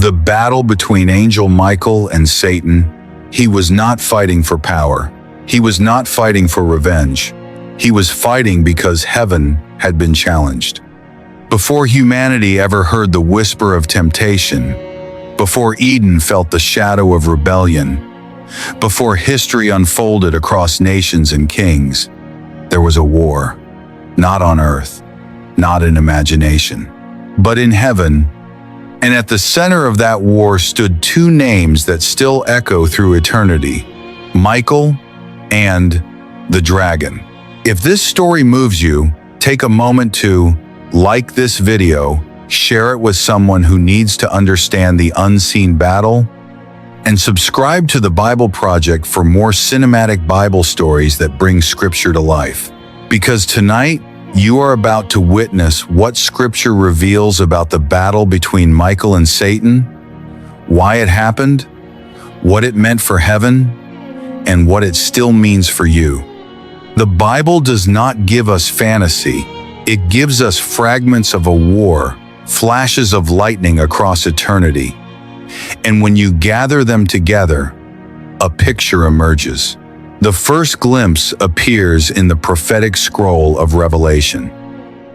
The battle between Angel Michael and Satan, he was not fighting for power. He was not fighting for revenge. He was fighting because heaven had been challenged. Before humanity ever heard the whisper of temptation, before Eden felt the shadow of rebellion, before history unfolded across nations and kings, there was a war, not on earth, not in imagination, but in heaven. And at the center of that war stood two names that still echo through eternity: Michael and the dragon. If this story moves you, take a moment to like this video, share it with someone who needs to understand the unseen battle, and subscribe to the Bible Project for more cinematic Bible stories that bring Scripture to life. Because tonight, you are about to witness what Scripture reveals about the battle between Michael and Satan, why it happened, what it meant for heaven, and what it still means for you. The Bible does not give us fantasy. It gives us fragments of a war, flashes of lightning across eternity. And when you gather them together, a picture emerges. The first glimpse appears in the prophetic scroll of Revelation.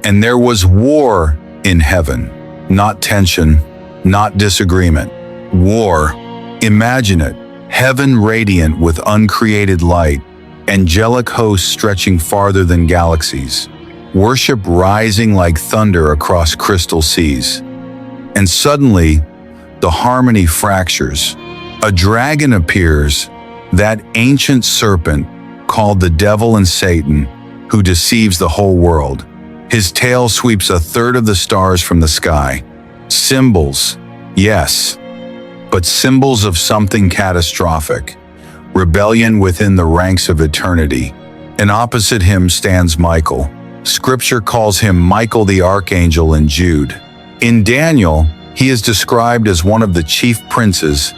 And there was war in heaven, not tension, not disagreement. War, imagine it, heaven radiant with uncreated light, angelic hosts stretching farther than galaxies, worship rising like thunder across crystal seas. And suddenly, the harmony fractures. A dragon appears, that ancient serpent called the devil and Satan, who deceives the whole world. His tail sweeps a third of the stars from the sky. Symbols, yes, but symbols of something catastrophic. Rebellion within the ranks of eternity. And opposite him stands Michael. Scripture calls him Michael the Archangel in Jude. In Daniel, he is described as one of the chief princes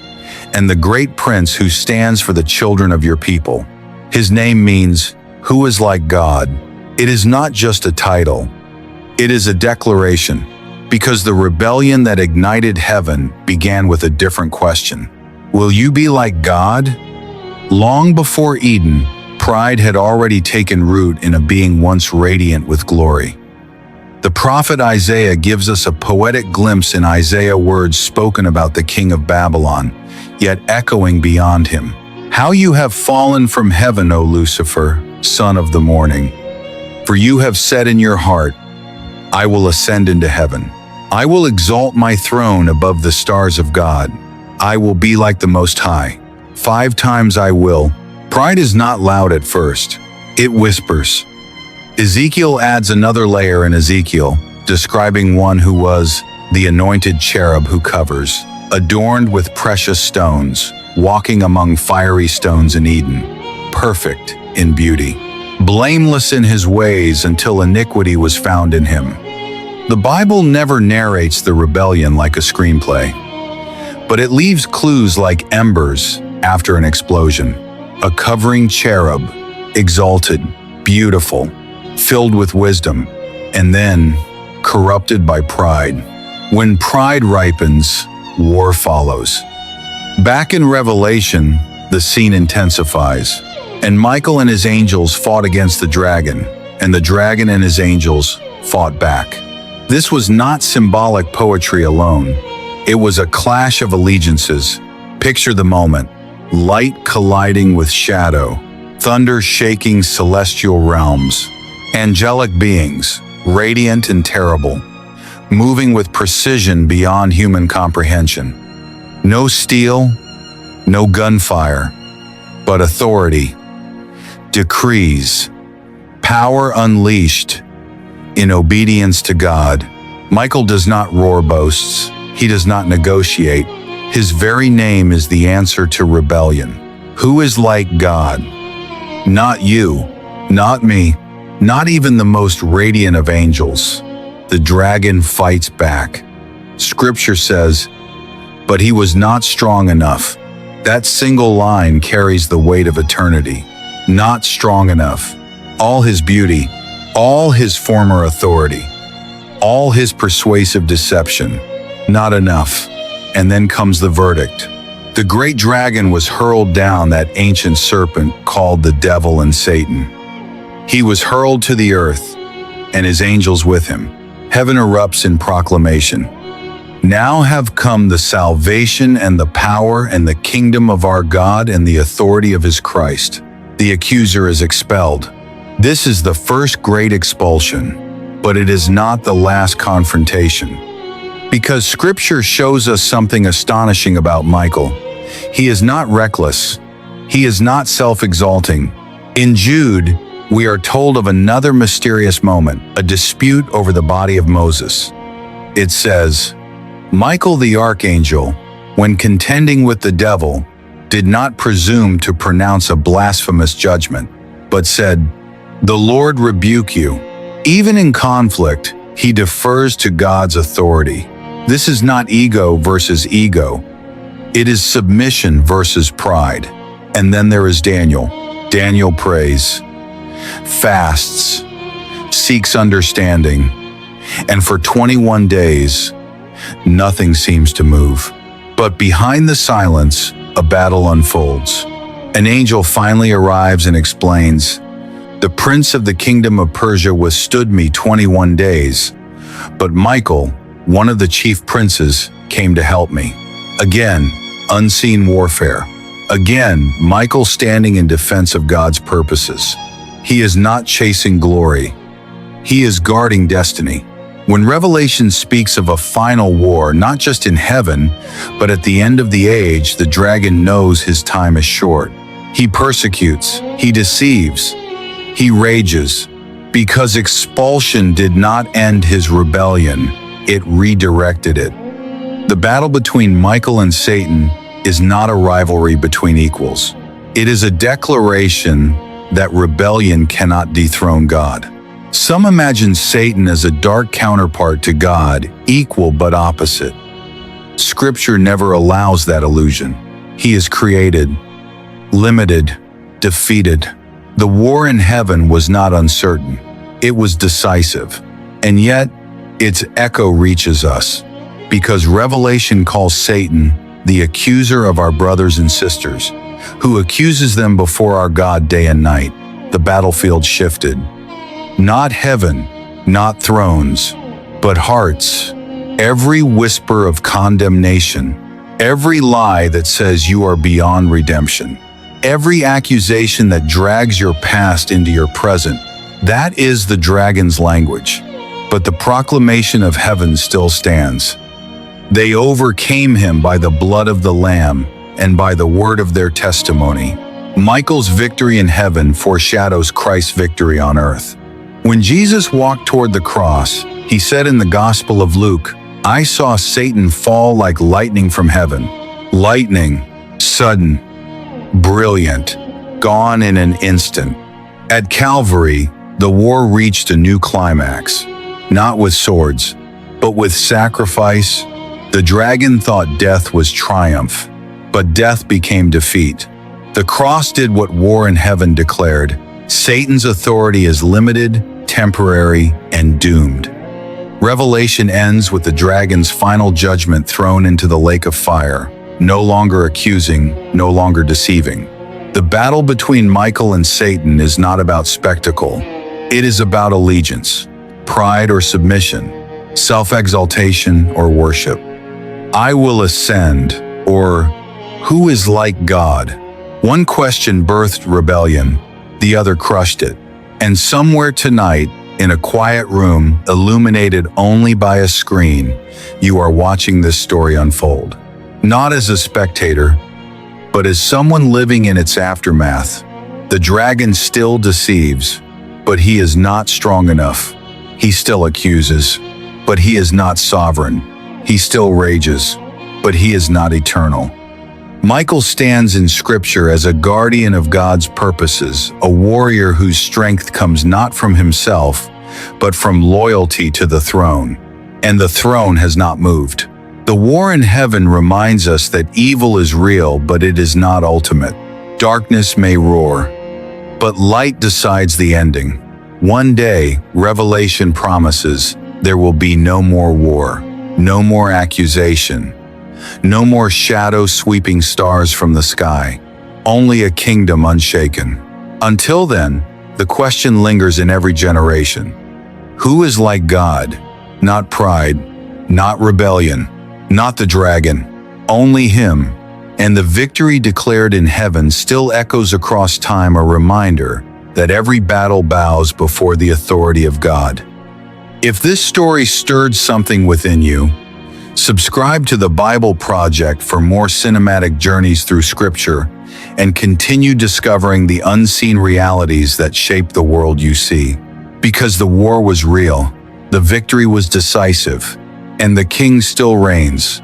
and the great prince who stands for the children of your people. His name means, "Who is like God?" It is not just a title. It is a declaration, because the rebellion that ignited heaven began with a different question. Will you be like God? Long before Eden, pride had already taken root in a being once radiant with glory. The prophet Isaiah gives us a poetic glimpse in Isaiah words spoken about the king of Babylon, yet echoing beyond him. How you have fallen from heaven, O Lucifer, son of the morning. For you have said in your heart, I will ascend into heaven. I will exalt my throne above the stars of God. I will be like the Most High. 5 times I will. Pride is not loud at first. It whispers. Ezekiel adds another layer in Ezekiel, describing one who was the anointed cherub who covers, adorned with precious stones, walking among fiery stones in Eden, perfect in beauty, blameless in his ways until iniquity was found in him. The Bible never narrates the rebellion like a screenplay, but it leaves clues like embers after an explosion. A covering cherub, exalted, beautiful, filled with wisdom, and then corrupted by pride. When pride ripens, war follows. Back in Revelation, the scene intensifies, and Michael and his angels fought against the dragon, and the dragon and his angels fought back. This was not symbolic poetry alone. It was a clash of allegiances. Picture the moment. Light colliding with shadow, thunder shaking celestial realms, angelic beings, radiant and terrible, moving with precision beyond human comprehension. No steel, no gunfire, but authority, decrees, power unleashed in obedience to God. Michael does not roar boasts. He does not negotiate. His very name is the answer to rebellion. Who is like God? Not you, not me, not even the most radiant of angels. The dragon fights back. Scripture says, but he was not strong enough. That single line carries the weight of eternity. Not strong enough. All his beauty, all his former authority, all his persuasive deception, not enough. and then comes the verdict. The great dragon was hurled down, that ancient serpent called the devil and Satan. He was hurled to the earth, and his angels with him. Heaven erupts in proclamation. Now have come the salvation and the power and the kingdom of our God and the authority of his Christ. The accuser is expelled. This is the first great expulsion, but it is not the last confrontation. Because Scripture shows us something astonishing about Micheal. He is not reckless. He is not self-exalting. In Jude, we are told of another mysterious moment, a dispute over the body of Moses. It says, Micheal the Archangel, when contending with the devil, did not presume to pronounce a blasphemous judgment, but said, "The Lord rebuke you." Even in conflict, he defers to God's authority. This is not ego versus ego. It is submission versus pride. And then there is Daniel. Daniel prays, fasts, seeks understanding, and for 21 days, nothing seems to move. But behind the silence, a battle unfolds. An angel finally arrives and explains, "The prince of the kingdom of Persia withstood me 21 days, but Micheal, one of the chief princes, came to help me." Again, unseen warfare. Again, Micheal standing in defense of God's purposes. He is not chasing glory. He is guarding destiny. When Revelation speaks of a final war, not just in heaven, but at the end of the age, the dragon knows his time is short. He persecutes, he deceives, he rages. Because expulsion did not end his rebellion, it redirected it. The battle between Micheal and Satan is not a rivalry between equals. It is a declaration that rebellion cannot dethrone God. Some imagine Satan as a dark counterpart to God, equal but opposite. Scripture never allows that illusion. He is created, limited, defeated. The war in heaven was not uncertain. It was decisive. And yet, its echo reaches us, because Revelation calls Satan the accuser of our brothers and sisters, who accuses them before our God day and night. The battlefield shifted. Not heaven, not thrones, but hearts. Every whisper of condemnation, every lie that says you are beyond redemption, every accusation that drags your past into your present, that is the dragon's language. But the proclamation of heaven still stands. They overcame him by the blood of the Lamb and by the word of their testimony. Micheal's victory in heaven foreshadows Christ's victory on earth. When Jesus walked toward the cross, he said in the Gospel of Luke, "I saw Satan fall like lightning from heaven." Lightning, sudden, brilliant, gone in an instant. At Calvary, the war reached a new climax, not with swords, but with sacrifice. The dragon thought death was triumph, but death became defeat. The cross did what war in heaven declared. Satan's authority is limited, temporary, and doomed. Revelation ends with the dragon's final judgment thrown into the lake of fire, no longer accusing, no longer deceiving. The battle between Micheal and Satan is not about spectacle. It is about allegiance, pride or submission, self-exaltation or worship. I will ascend, or who is like God? One question birthed rebellion, the other crushed it. And somewhere tonight, in a quiet room, illuminated only by a screen, you are watching this story unfold. Not as a spectator, but as someone living in its aftermath. The dragon still deceives, but he is not strong enough. He still accuses, but he is not sovereign. He still rages, but he is not eternal. Micheal stands in Scripture as a guardian of God's purposes, a warrior whose strength comes not from himself, but from loyalty to the throne. And the throne has not moved. The war in heaven reminds us that evil is real, but it is not ultimate. Darkness may roar, but light decides the ending. One day, Revelation promises, there will be no more war, no more accusation, No more shadow sweeping stars from the sky. Only a kingdom unshaken. Until then, the question lingers in every generation. Who is like God? Not pride, not rebellion, not the dragon, only Him. And the victory declared in heaven still echoes across time, a reminder that every battle bows before the authority of God. If this story stirred something within you, subscribe to the Bible Project for more cinematic journeys through Scripture and continue discovering the unseen realities that shape the world you see. Because the war was real, the victory was decisive, and the King still reigns.